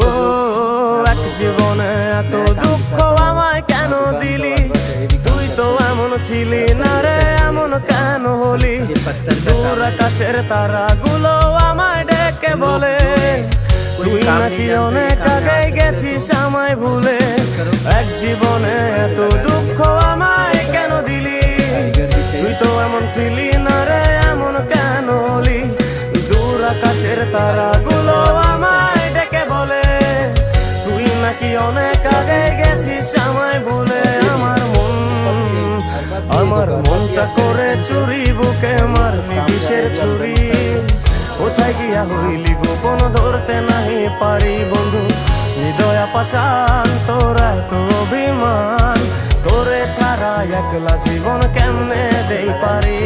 ও এক জীবনে এত দুঃখ আমায় কেন দিলি, তুই তো এমন ছিলি না রে, এমন কেন হলি? দূর আকাশের তারাগুলো আমায় ডেকে বলে, তুই নাকি অনেক আগে গেছিস আমায় ভুলে। এক জীবনে এত দুঃখ আমায় কেন দিলি, তুই তো এমন ছিলি না রে, এমন কেন হলি? দূর আকাশের তারাগুলো আমায় ডেকে বলে, তুই নাকি অনেক আগে গেছিস আমায় ভুলে। আমার মনটা করে চুরি, বুকে মারলি বিষের ছুরি। কোথায় গিয়া হইলি গোপন ধরতে নাহি পারি বন্ধু, হৃদয় পাষাণ তোর এত অভিমান, তোরে ছাড়া একলা জীবন কেমনে দেই পারি।